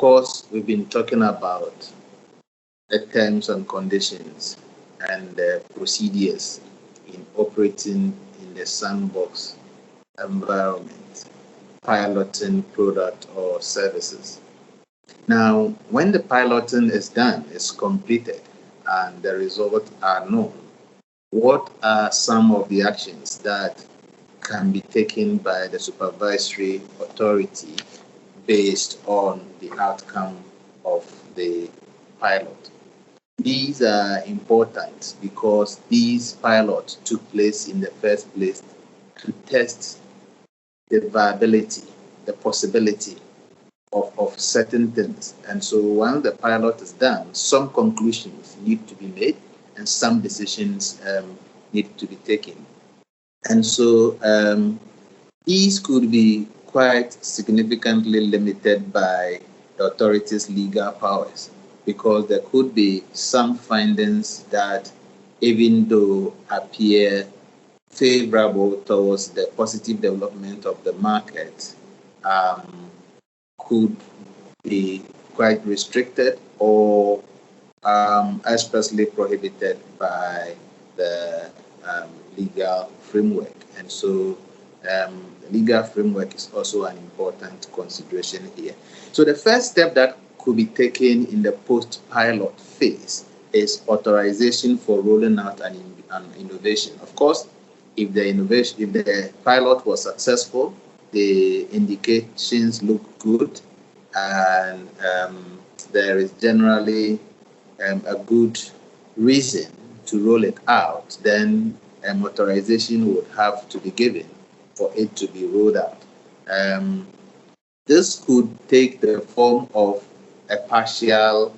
course, we've been talking about the terms and conditions and the procedures in operating in the sandbox environment, piloting product or services. Now, when the piloting is done, is completed, and the results are known, what are some of the actions that can be taken by the supervisory authority based on the outcome of the pilot? These are important because these pilots took place in the first place to test the viability, the possibility of certain things. And so once the pilot is done, some conclusions need to be made and some decisions need to be taken. And so these could be quite significantly limited by the authority's legal powers, because there could be some findings that, even though appear favorable towards the positive development of the market, could be quite restricted or expressly prohibited by the legal framework. And so the legal framework is also an important consideration here. So the first step that could be taken in the post-pilot phase is authorization for rolling out an innovation. Of course, if the pilot was successful, the indications look good, and there is generally a good reason to roll it out, then authorization would have to be given for it to be rolled out. This could take the form of a partial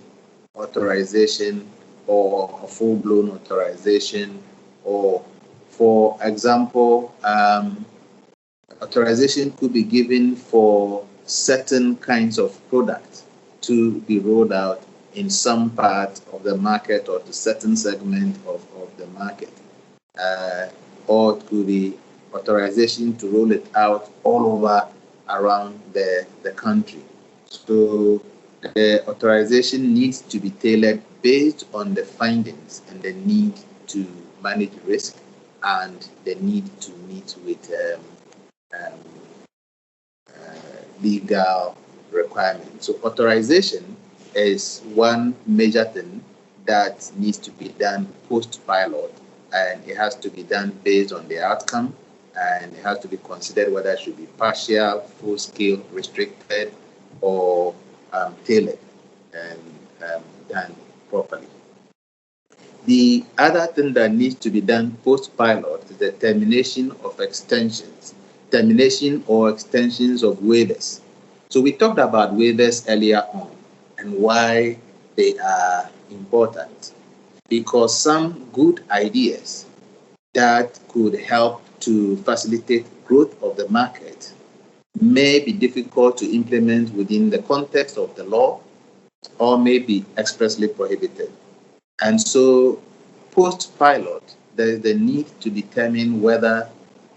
authorization or a full-blown authorization, or, for example, authorization could be given for certain kinds of products to be rolled out in some part of the market or to certain segment of the market. Or it could be authorization to roll it out all over around the country. So the authorization needs to be tailored based on the findings and the need to manage risk and the need to meet with legal requirements. So authorization is one major thing that needs to be done post-pilot, and it has to be done based on the outcome, and it has to be considered whether it should be partial, full-scale, restricted, or tailored and done properly. The other thing that needs to be done post-pilot is the termination or extensions of waivers. So we talked about waivers earlier on and why they are important, because some good ideas that could help to facilitate growth of the market may be difficult to implement within the context of the law or may be expressly prohibited. And so post-pilot, there is the need to determine whether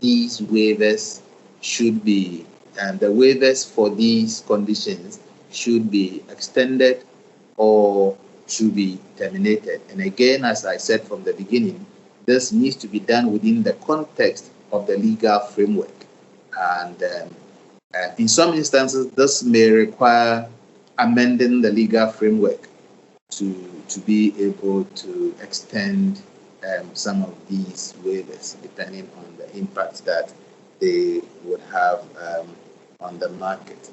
these waivers should be, and the waivers for these conditions should be extended or should be terminated. And again, as I said from the beginning, this needs to be done within the context of the legal framework. And in some instances, this may require amending the legal framework to be able to extend some of these waivers, depending on the impact that they would have on the market.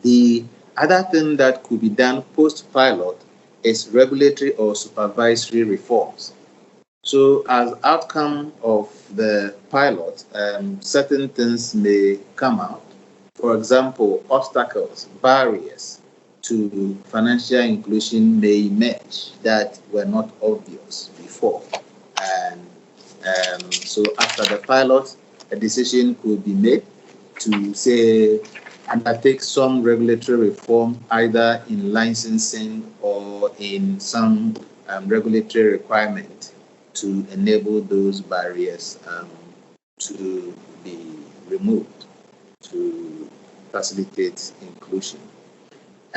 The other thing that could be done post-pilot is regulatory or supervisory reforms. So as outcome of the pilot, certain things may come out. For example, obstacles, barriers to financial inclusion may emerge that were not obvious before. And so after the pilot, a decision could be made to, say, undertake some regulatory reform, either in licensing or in some regulatory requirement to enable those barriers to be removed to facilitate inclusion.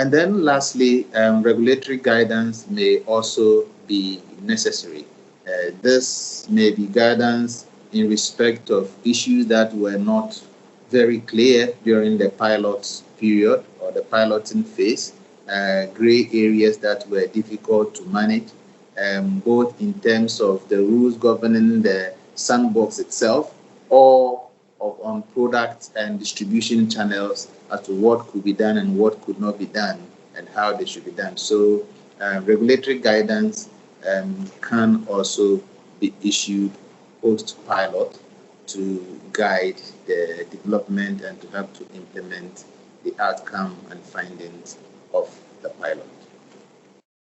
And then lastly, regulatory guidance may also be necessary. This may be guidance in respect of issues that were not very clear during the pilot period or the piloting phase, gray areas that were difficult to manage, both in terms of the rules governing the sandbox itself or on product and distribution channels as to what could be done and what could not be done and how they should be done. So regulatory guidance can also be issued post-pilot to guide the development and to help to implement the outcome and findings of the pilot.